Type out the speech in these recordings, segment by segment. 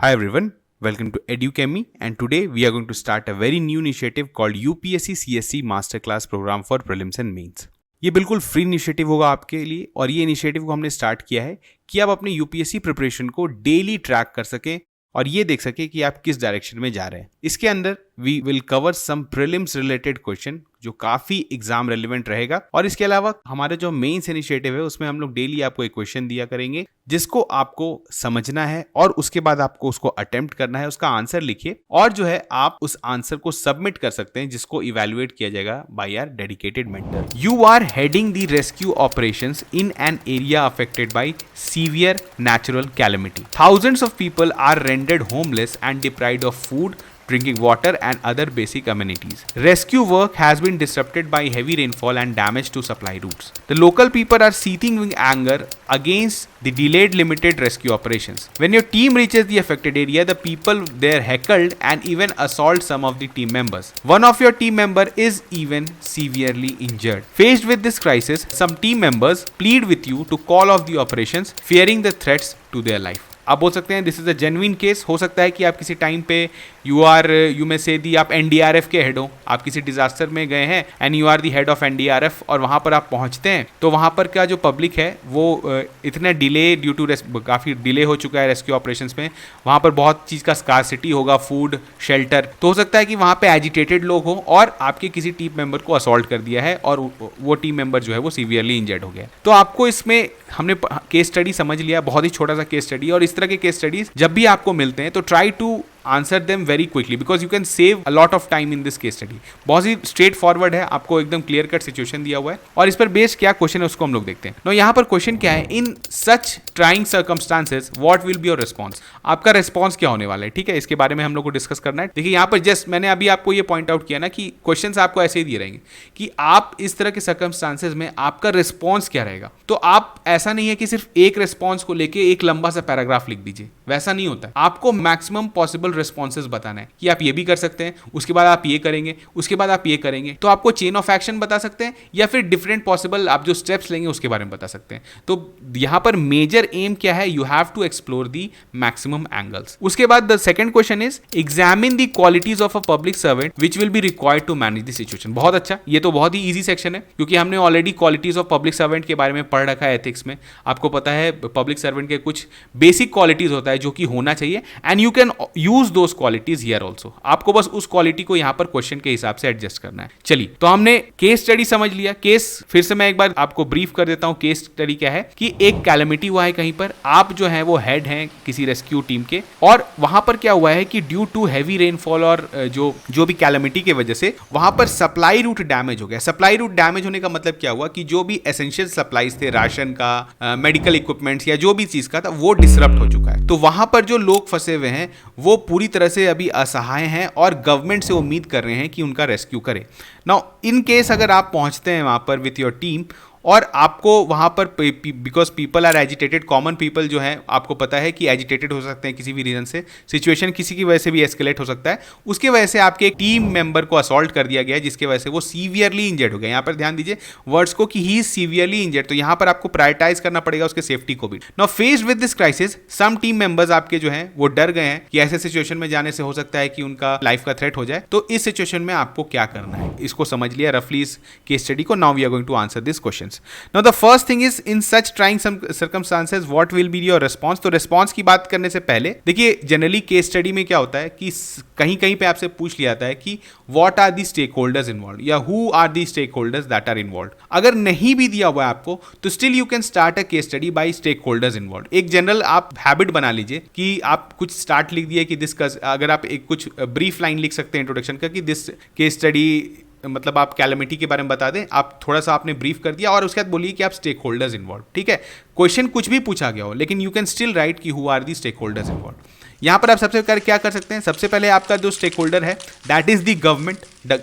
Hi everyone, welcome to EduChemy, and today we are going to start a very new initiative called UPSC CSC Masterclass Program for Prelims and Mains. ये बिल्कुल free initiative होगा आपके लिए और ये initiative को हमने start किया है कि आप अपने यूपीएससी प्रिपरेशन को डेली ट्रैक कर सकें और ये देख सके कि आप किस डायरेक्शन में जा रहे हैं. इसके अंदर we will cover some prelims related question जो काफी एग्जाम रेलिवेंट रहेगा और इसके अलावा हमारे जो मेंस इनिशिएटिव है उसमें हम लोग डेली आपको एक क्वेश्चन दिया करेंगे जिसको आपको समझना है और उसके बाद आपको उसको अटेम्प्ट करना है, उसका आंसर लिखिए और जो है आप उस आंसर को सबमिट कर सकते हैं जिसको इवैल्यूएट किया जाएगा by our dedicated mentor. You are heading the rescue operations in an area affected by severe natural calamity. Thousands of people are rendered homeless and deprived of food, drinking water and other basic amenities. Rescue work has been disrupted by heavy rainfall and damage to supply routes. The local people are seething with anger against the delayed limited rescue operations. When your team reaches the affected area, the people there heckled and even assault some of the team members. One of your team member is even severely injured. Faced with this crisis, some team members plead with you to call off the operations, fearing the threats to their life. आप बोल सकते हैं this is a genuine case. हो सकता है कि आप किसी टाइम पे यू मे से दी आप एनडीआरएफ के हेड हो, आप किसी डिजास्टर में गए हैं and you are the head of NDRF और वहाँ पर आप पहुँचते हैं तो वहाँ पर का जो पब्लिक है वो इतना डिले ड्यू टू काफ़ी डिले हो चुका है रेस्क्यू ऑपरेशंस में. वहाँ पर बहुत चीज़ का स्कार्सिटी होगा, फूड, शेल्टर. तो हो सकता है कि वहाँ पे एजिटेटेड लोग हो और आपके किसी टीम मेंबर को असॉल्ट कर दिया है और वो टीम मेंबर जो है वो सीवियरली इंजर्ड हो गया. तो आपको इसमें हमने केस स्टडी समझ लिया, बहुत ही छोटा सा केस स्टडी, और इस तरह के केस स्टडीज जब भी आपको मिलते हैं तो try to answer them very quickly because you can save a lot of time in this case study. बहुत ही स्ट्रेट फॉरवर्ड है, आपको एकदम क्लियर कट सिचुएशन दिया हुआ है और इस पर बेस्ड क्या क्वेश्चन है उसको हम लोग देखते हैं. नो यहाँ पर क्वेश्चन क्या है, in such trying circumstances what will be your response. आपका रिस्पॉन्स क्या होने वाला है, ठीक है, इसके बारे में हम लोग को डिस्कस करना है. देखिए यहाँ पर जस्ट मैंने अभी आपको ये पॉइंट आउट किया ना कि क्वेश्चन आपको ऐसे ही दिए रहेंगे कि आप इस तरह के सर्कमस्टांसेस में आपका रिस्पॉन्स क्या रहेगा. तो आप ऐसा नहीं है कि सिर्फ एक रिस्पॉन्स को लेके एक लंबा सा पैराग्राफ लिख दीजिए, वैसा नहीं होता है. आपको मैक्सिमम पॉसिबल रिस्पॉन्सेज बताना है कि आप ये भी कर सकते हैं, उसके बाद आप ये करेंगे, उसके बाद आप ये करेंगे. तो आपको चेन ऑफ एक्शन बता सकते हैं या फिर डिफरेंट पॉसिबल आप जो स्टेप्स लेंगे उसके बारे में बता सकते हैं. तो यहां पर मेजर एम क्या है, you have to explore the maximum angles. उसके बाद the second question is examine the qualities of a public servant which will be required to manage the situation. बहुत अच्छा, ये तो बहुत ही ईजी सेक्शन है क्योंकि हमने already qualities of public servant के बारे में पढ़ रखा है एथिक्स में. आपको पता है पब्लिक सर्वेंट के कुछ बेसिक क्वालिटीज होता है जो कि होना चाहिए and you can use those qualities here also. आपको बस उस क्वालिटी को यहां पर क्वेश्चन के हिसाब से एडजस्ट करना है. चलिए, तो हमने केस स्टडी समझ लिया. केस फिर से मैं एक बार आपको ब्रीफ कर देता हूं. केस स्टडी क्या है कि एक कैलेमिटी हुआ है कहीं पर, आप जो है वो हेड हैं किसी रेस्क्यू टीम के और वहां पर क्या हुआ है कि ड्यू टू हैवी रेनफॉल और जो भी कैलेमिटी की वजह से वहां पर सप्लाई रूट डैमेज हो गया. सप्लाई रूट डैमेज होने का मतलब क्या हुआ कि जो भी एसेंशियल सप्लाईज थे, राशन का, मेडिकल इक्विपमेंट्स या जो भी चीज का था, वो डिसरप्ट हो चुका है. तो वहां पर जो लोग फंसे हुए हैं वो पूरी तरह से अभी असहाय हैं और गवर्नमेंट से उम्मीद कर रहे हैं कि उनका रेस्क्यू करे. नाउ इन केस अगर आप पहुंचते हैं वहां पर विथ योर टीम और आपको वहां पर because people are agitated, common people जो है आपको पता है कि एजिटेटेड हो सकते हैं किसी भी रीजन से, सिचुएशन किसी की वजह से भी एस्केलेट हो सकता है, उसके वजह से आपके एक टीम मेंबर को असॉल्ट कर दिया गया जिसके वजह से वो सीवियरली इंजर्ड हो गया. यहाँ पर ध्यान दीजिए वर्ड्स को कि ही इज सीवियरली इंजर्ड. तो यहाँ पर आपको प्रायोरिटाइज करना पड़ेगा उसके सेफ्टी को भी. Now faced with this crisis some team members आपके जो है वो डर गए हैं कि ऐसे सिचुएशन में जाने से हो सकता है कि उनका लाइफ का थ्रेट हो जाए. तो इस सिचुएशन में आपको क्या करना है इसको समझ लिया रफली इस केस स्टडी को. Now we are going to answer this questions. Now the first thing is in such trying circumstances what will be your response. तो रिस्पॉन्स की बात करने से पहले देखिए जनरली केस स्टडी में क्या होता है कि कहीं कहीं पे आपसे पूछ लिया जाता है कि what are the stakeholders involve या who are the stakeholders that are involve. अगर नहीं भी दिया हुआ है आपको तो still you can start a case study by stakeholders involve. एक जनरल आप हैबिट बना लीजिए कि आप कुछ स्टार्ट लिख दिए कि दिस, अगर आप एक कुछ ब्रीफ लाइन लिख सकते हैं इंट्रोडक्शन का कि दिस केस स्टडी, मतलब आप कैलेमिटी के बारे में बता दें, आप थोड़ा सा आपने ब्रीफ कर दिया और उसके बाद बोलिए कि आप स्टेक होल्डर्स इन्वॉल्व. ठीक है, क्वेश्चन कुछ भी पूछा गया हो लेकिन यू कैन स्टिल राइट कि who are the stakeholders involve. यहां पर आप सबसे क्या कर सकते हैं, सबसे पहले आपका जो स्टेक होल्डर है दैट इज द गवर्नमेंट.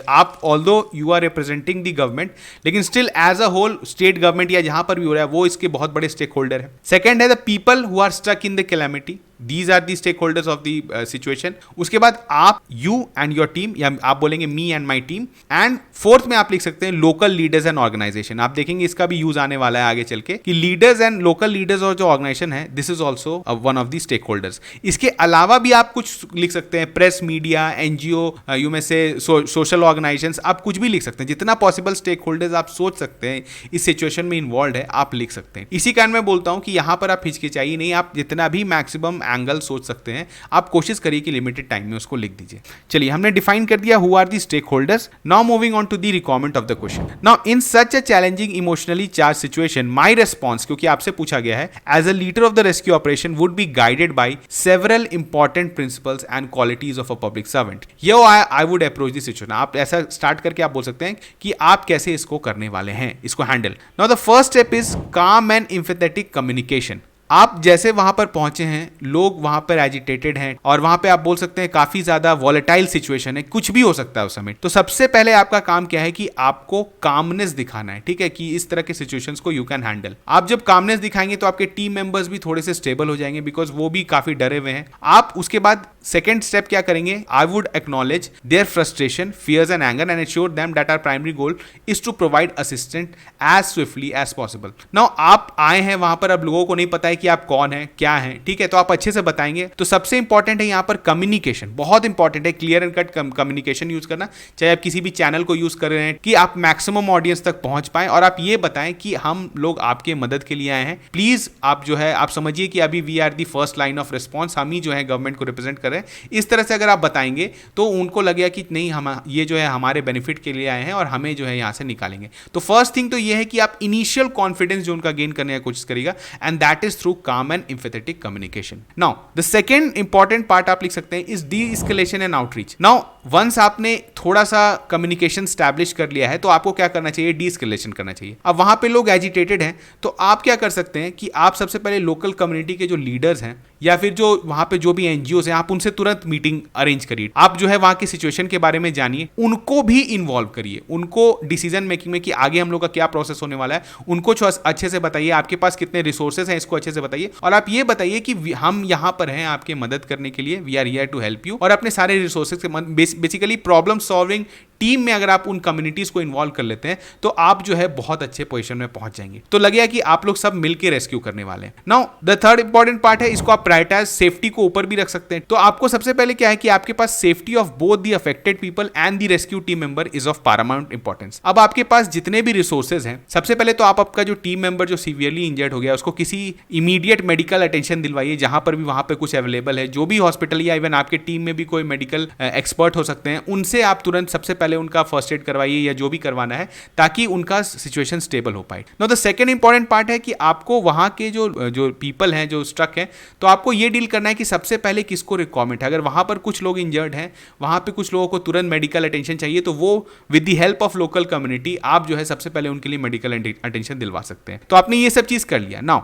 आप although you are representing the government लेकिन still as a whole state government या जहां पर भी हो रहा है वो इसके बहुत बड़े स्टेक होल्डर है. सेकेंड है the people who are stuck in the calamity. These are the stakeholders of the situation. उसके बाद आप, यू एंड योर टीम, या आप बोलेंगे me and my team. And fourth में आप लिख सकते हैं लोकल लीडर्स एंड ऑर्गेनाइजेशन। आप देखेंगे इसका भी यूज आने वाला है आगे चल के, कि लीडर्स एंड लोकल लीडर्स और जो ऑर्गेनाइजेशन है, this is also one of the stakeholders. इसके अलावा भी आप कुछ लिख सकते हैं, प्रेस, मीडिया, एनजीओ, यू में से सोशल ऑर्गेनाइजेशंस, आप कुछ भी लिख सकते हैं। जितना पॉसिबल स्टेक होल्डर्स आप सोच सकते हैं इस सिचुएशन में इन्वॉल्व है, आप लिख सकते हैं। इसी कारण मैं बोलता हूं कि यहां पर आप हिचकिचाइए नहीं, आप जितना भी मैक्सिमम एंगल सोच सकते हैं, आप कोशिश करिए कि लिमिटेड टाइम में उसको लिख दीजिए। चलिए, हमने डिफाइन कर दिया who are the stakeholders. Now moving on to the requirement of the question. Now in such a challenging emotionally charged situation, my response, क्योंकि आपसे पूछा गया है, as a leader of the rescue operation would be guided by several important principles and qualities of a public servant. यो I would approach this situation. आप ऐसा start करके आप बोल सकते हैं कि आप कैसे इसको करने वाले हैं, इसको handle. Now the first step is काम एंड एम्पैथेटिक कम्युनिकेशन। आप जैसे वहां पर पहुंचे हैं, लोग वहां पर एजिटेटेड हैं और वहां पे आप बोल सकते हैं काफी ज्यादा वॉलेटाइल सिचुएशन है, कुछ भी हो सकता है उस समय। तो सबसे पहले आपका काम क्या है कि आपको कामनेस दिखाना है, ठीक है, कि इस तरह के सिचुएशंस को यू कैन हैंडल। आप जब कामनेस दिखाएंगे तो आपके टीम मेंबर्स भी थोड़े से स्टेबल हो जाएंगे, बिकॉज वो भी काफी डरे हुए हैं। आप उसके बाद सेकेंड स्टेप क्या करेंगे, I would acknowledge their frustration, fears and anger and assure them that our primary goal is to provide assistant as swiftly as possible. Now आप आए हैं वहां पर, अब लोगों को नहीं पता है कि आप कौन है, क्या है, ठीक है, तो आप अच्छे से बताएंगे। तो सबसे इंपॉर्टेंट है यहां पर कम्युनिकेशन, बहुत इंपॉर्टेंट है, clear and cut communication use करना। चाहे आप किसी भी चैनल को यूज कर रहे हैं, कि आप मैक्सिमम ऑडियंस तक पहुंच पाए और आप ये बताएं कि हम लोग आपके मदद के लिए आए हैं। प्लीज आप जो है, आप समझिए कि अभी we are the first line of response, हम ही जो है गवर्नमेंट को रिप्रेजेंट कर रहे हैं। इस तरह से अगर आप बताएंगे तो उनको लगेगा कि नहीं, हम ये जो है हमारे बेनिफिट के लिए आए हैं और हमें जो है यहां से निकालेंगे। तो फर्स्ट थिंग तो ये है कि आप इनिशियल कॉन्फिडेंस जो उनका गेन करने की कोशिश करेगा, एंड दैट इज थ्रू काम and empathetic communication. Now, the second important part आप लिख सकते हैं is de-escalation and outreach. Now, once आपने थोड़ा सा communication establish कर लिया है, तो आपको क्या करना चाहिए, de-escalation करना चाहिए। अब वहां पे लोग agitated हैं, तो आप क्या कर सकते हैं कि आप सबसे पहले लोकल कम्युनिटी के जो लीडर्स हैं या फिर जो वहां पे जो भी एनजीओ हैं, आप उनसे तुरंत मीटिंग अरेंज करिए। आप जो है वहां की सिचुएशन के बारे में जानिए, उनको भी इन्वॉल्व करिए, उनको डिसीजन मेकिंग में कि आगे हम लोग का क्या प्रोसेस होने वाला है, उनको अच्छे से बताइए। आपके पास कितने रिसोर्सेज हैं, इसको अच्छे से बताइए और आप ये बताइए कि हम यहां पर हैं आपके मदद करने के लिए, we are here to help you. और अपने सारे रिसोर्सेज के बेसिकली प्रॉब्लम सॉल्विंग टीम में अगर आप उन कम्युनिटीज को इन्वॉल्व कर लेते हैं तो आप जो है बहुत अच्छे पोजीशन में पहुंच जाएंगे। तो लगेगा कि आप लोग सब मिलकर रेस्क्यू करने वाले हैं। Now the third important part है, इसको आप प्रायोरिटाइज सेफ्टी को ऊपर भी रख सकते हैं। तो आपको सबसे पहले क्या है कि आपके पास safety of both the affected people and the rescue team member is of paramount importance. अब आपके पास जितने भी रिसोर्सेज हैं, सबसे पहले तो आप आपका जो टीम मेंबर जो सीवियरली इंजर्ड हो गया उसको किसी इमीडिएट मेडिकल अटेंशन दिलवाइए, जहां पर भी वहां पे कुछ अवेलेबल है। जो भी हॉस्पिटल या इवन आपके टीम में भी कोई मेडिकल एक्सपर्ट हो सकते हैं, उनसे आप तुरंत सबसे पहले उनका फर्स्ट एड करवाइए या जो भी करवाना है, ताकि उनका सिचुएशन स्टेबल हो पाए। Now the second important part है कि आपको वहां के जो पीपल हैं जो स्ट्रक हैं, तो आपको ये डील करना है कि सबसे पहले किसको रिक्वायरमेंट है। अगर वहां पर कुछ लोग इंजर्ड हैं, वहां पे कुछ लोगों को तुरंत मेडिकल अटेंशन चाहिए, तो वो with the help of local community आप जो है सबसे पहले उनके लिए मेडिकल अटेंशन दिलवा सकते हैं। तो आपने ये सब चीज कर लिया। नाउ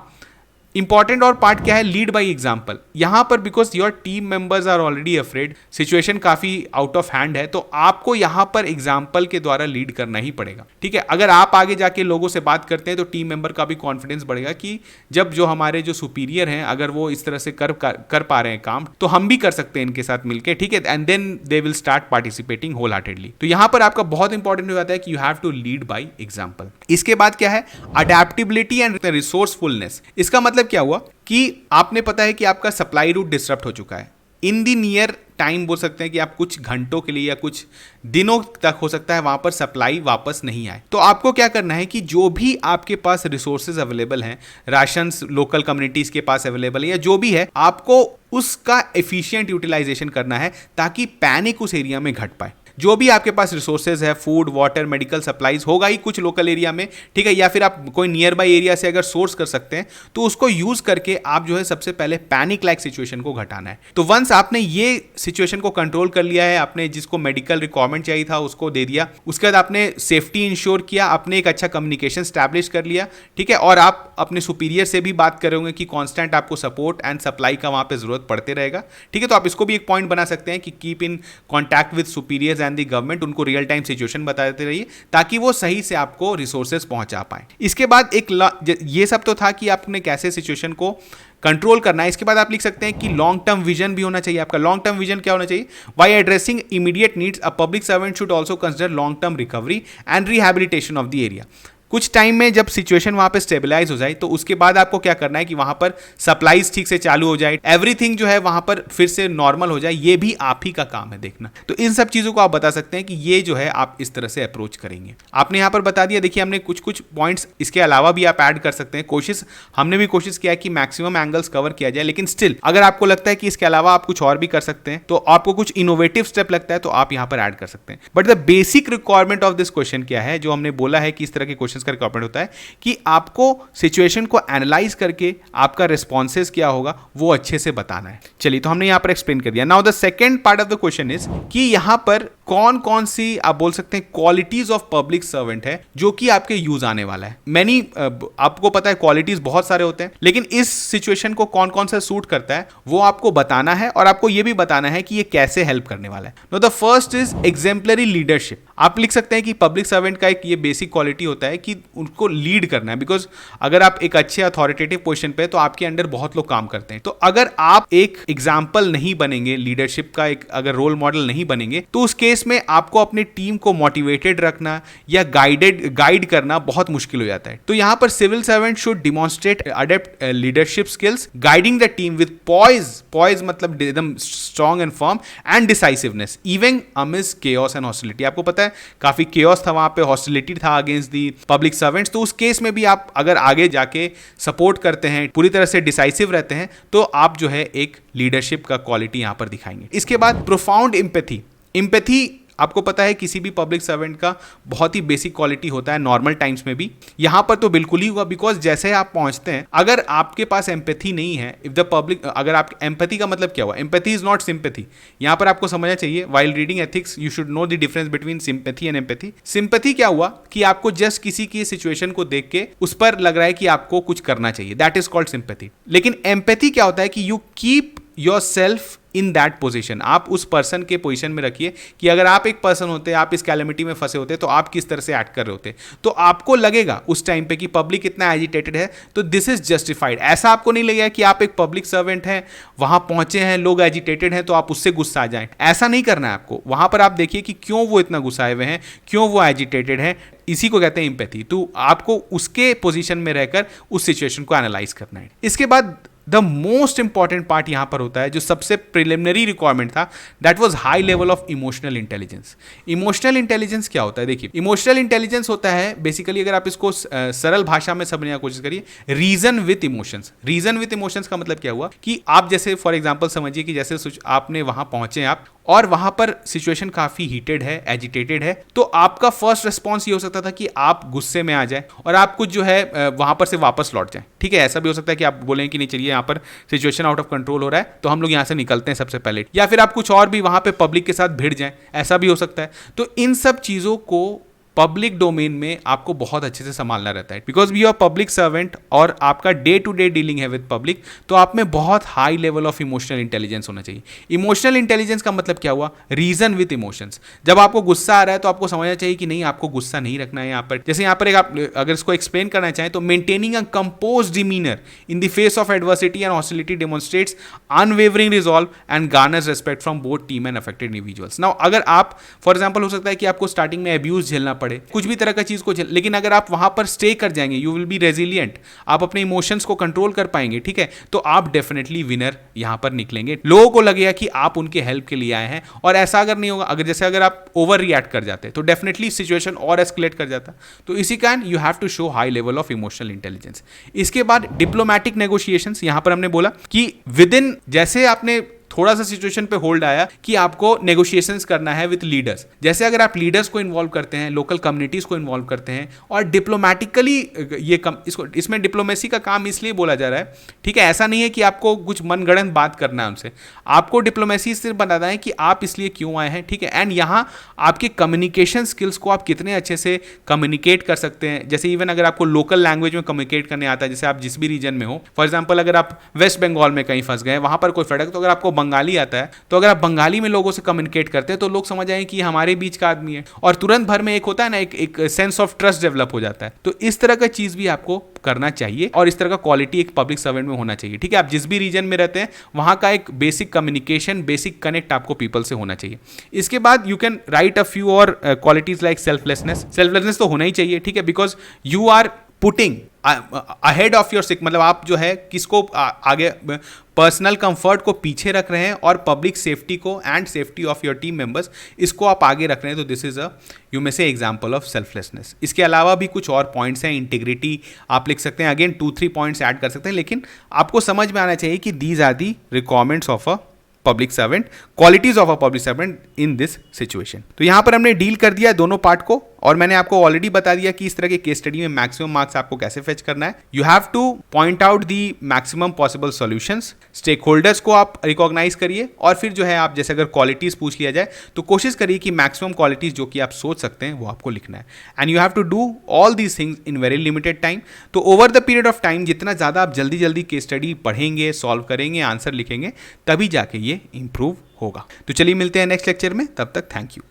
इंपॉर्टेंट और पार्ट क्या है, लीड बाई एग्जाम्पल। यहां पर because your team members are already afraid, situation काफी आउट ऑफ हैंड है, तो आपको यहां पर एग्जाम्पल के द्वारा लीड करना ही पड़ेगा, ठीक है। अगर आप आगे जाके लोगों से बात करते हैं तो टीम मेंबर का भी कॉन्फिडेंस बढ़ेगा कि जब जो हमारे जो सुपीरियर हैं अगर वो इस तरह से कर पा रहे हैं काम, तो हम भी कर सकते हैं इनके साथ मिलकर, ठीक है। And then they will start participating wholeheartedly. तो यहां पर आपका बहुत इंपॉर्टेंट हो जाता है कि you have to lead by example. इसके बाद क्या है, अडेप्टेबिलिटी एंड रिसोर्सफुलनेस। इसका मतलब क्या हुआ कि आपने पता है कि आपका सप्लाई रूट डिसरप्ट हो चुका है। इन दी नियर टाइम बोल सकते हैं कि आप कुछ घंटों के लिए या कुछ दिनों तक हो सकता है वहां पर सप्लाई वापस नहीं आए। तो आपको क्या करना है कि जो भी आपके पास रिसोर्सेज अवेलेबल हैं, राशन लोकल कम्युनिटीज के पास अवेलेबल है या जो भी है, आपको उसका एफिशिएंट यूटिलाइजेशन करना है ताकि पैनिक उस एरिया में घट पाए। जो भी आपके पास रिसोर्सेज है, फूड, वाटर, मेडिकल सप्लाईज होगा ही कुछ लोकल एरिया में, ठीक है, या फिर आप कोई नियर बाई एरिया से अगर सोर्स कर सकते हैं तो उसको यूज करके आप जो है सबसे पहले पैनिक लाइक सिचुएशन को घटाना है। तो वंस आपने ये सिचुएशन को कंट्रोल कर लिया है, आपने जिसको मेडिकल रिक्वायरमेंट चाहिए था उसको दे दिया, उसके बाद आपने सेफ्टी इंश्योर किया, आपने एक अच्छा कम्युनिकेशन स्टैब्लिश कर लिया, ठीक है, और आप अपने सुपीरियर से भी बात करोगे कि कॉन्स्टेंट आपको सपोर्ट एंड सप्लाई का वहां पर जरूरत पड़ते रहेगा, ठीक है। तो आप इसको भी एक पॉइंट बना सकते हैं कि keep in contact with superiors officials and the government उनको रियल टाइम सिचुएशन बताते रहिए ताकि वो सही से आपको रिसोर्सेज पहुंचा पाए। इसके बाद ये सब तो था कि आपने कैसे सिचुएशन को कंट्रोल करना है। इसके बाद आप लिख सकते हैं कि लॉन्ग टर्म विजन भी होना चाहिए। आपका लॉन्ग टर्म विजन क्या होना चाहिए? Why addressing immediate needs a public servant should also consider long term recovery and rehabilitation of the area. कुछ टाइम में जब सिचुएशन वहां पे स्टेबलाइज हो जाए तो उसके बाद आपको क्या करना है कि वहां पर सप्लाईज ठीक से चालू हो जाए, एवरीथिंग जो है वहां पर फिर से नॉर्मल हो जाए। ये भी आप ही का काम है देखना। तो इन सब चीजों को आप बता सकते हैं कि ये जो है आप इस तरह से अप्रोच करेंगे। आपने यहां पर बता दिया। देखिए हमने कुछ कुछ पॉइंट्स इसके अलावा भी आप ऐड कर सकते हैं। हमने भी कोशिश किया कि मैक्सिमम एंगल्स कवर किया जाए, लेकिन स्टिल अगर आपको लगता है कि इसके अलावा आप कुछ और भी कर सकते हैं, तो आपको कुछ इनोवेटिव स्टेप लगता है तो आप यहां पर ऐड कर सकते हैं। But the basic requirement of this question क्या है, जो हमने बोला है कि इस तरह के क्वेश्चन का रिक्वायरमेंट होता है कि आपको सिचुएशन को एनालाइज करके आपका रिस्पॉन्सेस क्या होगा वो अच्छे से बताना है। चलिए तो हमने यहां पर एक्सप्लेन कर दिया। Now the second part of the question is कि यहां पर कौन कौन सी आप बोल सकते हैं क्वालिटीज ऑफ पब्लिक सर्वेंट है जो कि आपके यूज आने वाला है। आपको पता है क्वालिटीज बहुत सारे होते हैं, लेकिन इस सिचुएशन को कौन कौन सा सूट करता है वो आपको बताना है और आपको यह भी बताना है कि ये कैसे हेल्प करने वाला है। Know the first is exemplary leadership. आप लिख सकते हैं कि पब्लिक सर्वेंट का एक ये बेसिक क्वालिटी होता है कि उनको लीड करना है। बिकॉज अगर आप एक अच्छे अथॉरिटेटिव पोजीशन पे तो आपके अंडर बहुत लोग काम करते हैं। तो अगर आप एक एग्जाम्पल नहीं बनेंगे, लीडरशिप का एक अगर रोल मॉडल नहीं बनेंगे, तो उस केस में आपको अपनी टीम को मोटिवेटेड रखना या गाइड करना बहुत मुश्किल हो जाता है। तो यहां पर civil servant should demonstrate adept leadership skills, guiding the team with poise मतलब एकदम strong and firm and decisiveness even amidst chaos and hostility. आपको पता है काफी केओस था वहां पे, हॉस्टिलिटी था अगेंस्ट दी पब्लिक सर्वेंट्स। तो उस केस में भी आप अगर आगे जाके सपोर्ट करते हैं, पूरी तरह से डिसाइसिव रहते हैं, तो आप जो है एक लीडरशिप का क्वालिटी यहां पर दिखाएंगे। इसके बाद प्रोफाउंड एम्पैथी आपको पता है किसी भी पब्लिक सर्वेंट का बहुत ही बेसिक क्वालिटी होता है नॉर्मल टाइम्स में भी। यहां पर तो बिल्कुल ही हुआ, बिकॉज जैसे आप पहुंचते हैं, अगर आपके पास एम्पैथी नहीं है, इफ द पब्लिक, अगर आप एम्पैथी का मतलब क्या हुआ? Empathy is not sympathy. यहां पर आपको समझना चाहिए, while reading ethics you should know the difference between sympathy and empathy. Sympathy क्या हुआ कि आपको जस्ट किसी की सिचुएशन को देख के उस पर लग रहा है कि आपको कुछ करना चाहिए, दैट इज कॉल्ड सिंपैथी। लेकिन एम्पैथी क्या होता है कि you keep yourself in that position. आप उस पर्सन के पोजीशन में रखिए कि अगर आप एक पर्सन होते, आप इस कैलेमिटी में फंसे होते, तो आप किस तरह से एक्ट कर रहे होते। तो आपको लगेगा उस टाइम पे कि पब्लिक इतना एजिटेटेड है, तो दिस इज जस्टिफाइड। ऐसा आपको नहीं लगेगा कि आप एक पब्लिक सर्वेंट हैं, वहां पहुंचे हैं, लोग एजिटेटेड हैं, तो आप उससे गुस्सा आ जाएं। ऐसा नहीं करना है आपको। वहां पर आप देखिए कि क्यों वो इतना गुस्साए हुए हैं, क्यों वो एजिटेटेड है। इसी को कहते हैं एम्पैथी। तो आपको उसके पोजीशन में रहकर उस सिचुएशन को एनालाइज करना है। इसके बाद द मोस्ट इंपॉर्टेंट पार्ट यहां पर होता है, जो सबसे प्रिलिमिनरी रिक्वायरमेंट था, that was high level of emotional intelligence. Emotional intelligence क्या होता है? देखिए, इमोशनल इंटेलिजेंस होता है बेसिकली, अगर आप इसको सरल भाषा में समझने की कोशिश करिए, reason with emotions. Reason with emotions का मतलब क्या हुआ कि आप जैसे फॉर एग्जांपल समझिए कि जैसे आपने वहां पहुंचे आप और वहां पर सिचुएशन काफी हीटेड है, एजिटेटेड है, तो आपका फर्स्ट रिस्पॉन्स ये हो सकता था कि आप गुस्से में आ जाए और आप कुछ जो है वहां पर से वापस लौट जाए। ठीक है, ऐसा भी हो सकता है कि आप बोलें कि नहीं चलिए यहाँ पर सिचुएशन आउट ऑफ कंट्रोल हो रहा है, तो हम लोग यहाँ से निकलते हैं सबसे पहले, या फिर आप कुछ और भी वहां पे पब्लिक के साथ भिड़ जाएं, ऐसा भी हो सकता है। तो इन सब चीजों को पब्लिक डोमेन में आपको बहुत अच्छे से संभालना रहता है, because you are public servant और आपका डे टू डे डीलिंग है विद पब्लिक, तो आप में बहुत high level of emotional intelligence होना चाहिए। इमोशनल इंटेलिजेंस का मतलब क्या हुआ? Reason with emotions. जब आपको गुस्सा आ रहा है तो आपको समझना चाहिए कि नहीं, आपको गुस्सा नहीं रखना है यहाँ पर। जैसे यहाँ पर एक आप अगर इसको एक्सप्लेन करना चाहें तो maintaining a composed demeanour in the face of adversity and hostility demonstrates unwavering resolve and garners respect from both team and affected individuals. Now अगर आप फॉर एग्जांपल, हो सकता है कि आपको स्टार्टिंग में अब्यूज झेलना पड़े, कुछ भी तरह का चीज को, लेकिन अगर आप वहां पर स्टे कर जाएंगे, यू विल बी रेजिलिएंट, आप अपने इमोशंस को कंट्रोल कर पाएंगे, ठीक है, तो आप डेफिनेटली विनर यहां पर निकलेंगे। लोगों को लगेगा कि आप उनके हेल्प के लिए आए हैं। और ऐसा अगर नहीं होगा, अगर आप ओवर रिएक्ट कर जाते तो डेफिनेटली सिचुएशन और एस्केलेट कर जाता। तो इसी कारण you have to show high level of emotional intelligence. इसके बाद डिप्लोमैटिक नेगोशिएशंस। यहां पर हमने बोला कि विद इन, जैसे आपने थोड़ा सा सिचुएशन पे होल्ड आया कि आपको नेगोशिएशंस करना है विद लीडर्स, जैसे अगर आप लीडर्स को इन्वॉल्व करते हैं, लोकल कम्युनिटीज को इन्वॉल्व करते हैं और डिप्लोमेटिकली इसमें डिप्लोमेसी का काम इसलिए बोला जा रहा है, ठीक है, ऐसा नहीं है कि आपको कुछ मनगढ़ंत बात करना है उनसे, आपको डिप्लोमेसी सिर्फ बताना है कि आप इसलिए क्यों आए हैं, ठीक है। एंड यहाँ आपके कम्युनिकेशन स्किल्स को आप कितने अच्छे से कम्युनिकेट कर सकते हैं। जैसे इवन अगर आपको लोकल लैंग्वेज में कम्युनिकेट करने आता है, जैसे आप जिस भी रीजन में हो, फॉर एग्जाम्पल अगर आप वेस्ट बंगाल में कहीं फंस गए, वहां पर कोई फ्लड है, तो अगर आपको बंगाली आता है, तो अगर आप बंगाली में लोगों से कम्युनिकेट करते हैं तो लोग समझ आए कि ये हमारे बीच का आदमी है, और तुरंत भर में एक होता है ना, एक सेंस ऑफ ट्रस्ट डेवलप हो जाता है। तो इस तरह का चीज भी आपको करना चाहिए और इस तरह का क्वालिटी एक पब्लिक सर्वेंट में होना चाहिए। ठीक है, आप जिस भी रीजन में रहते हैं वहां का एक बेसिक कम्युनिकेशन, बेसिक कनेक्ट आपको पीपल से होना चाहिए। इसके बाद you can write a few और क्वालिटीज लाइक सेल्फलेसनेस। सेल्फलेसनेस तो होना ही चाहिए, ठीक है, because you are putting ahead of your sick, मतलब आप जो है किसको आगे, पर्सनल कंफर्ट को पीछे रख रहे हैं और पब्लिक सेफ्टी को and safety of your team members, इसको आप आगे रख रहे हैं। तो this is a you may से एग्जांपल ऑफ सेल्फलेसनेस। इसके अलावा भी कुछ और पॉइंट्स हैं, इंटीग्रिटी आप लिख सकते हैं, अगेन 2-3 पॉइंट्स ऐड कर सकते हैं, लेकिन आपको समझ में आना चाहिए कि these are the requirements of a public servant, qualities of a public servant in this situation. तो यहां पर हमने डील कर दिया दोनों पार्ट को, और मैंने आपको ऑलरेडी बता दिया कि इस तरह के केस स्टडी में मैक्सिमम मार्क्स आपको कैसे फेच करना है। You have to point out the maximum possible solutions, stakeholders को आप रिकॉग्नाइज करिए, और फिर जो है आप जैसे अगर क्वालिटीज पूछ लिया जाए तो कोशिश करिए कि मैक्सिमम क्वालिटीज जो कि आप सोच सकते हैं वो आपको लिखना है। And you have to do all these things in very limited time. तो over the period of time जितना ज़्यादा आप जल्दी जल्दी केस स्टडी पढ़ेंगे, सॉल्व करेंगे, आंसर लिखेंगे, तभी जाके ये इंप्रूव होगा। तो चलिए मिलते हैं नेक्स्ट लेक्चर में, तब तक थैंक यू।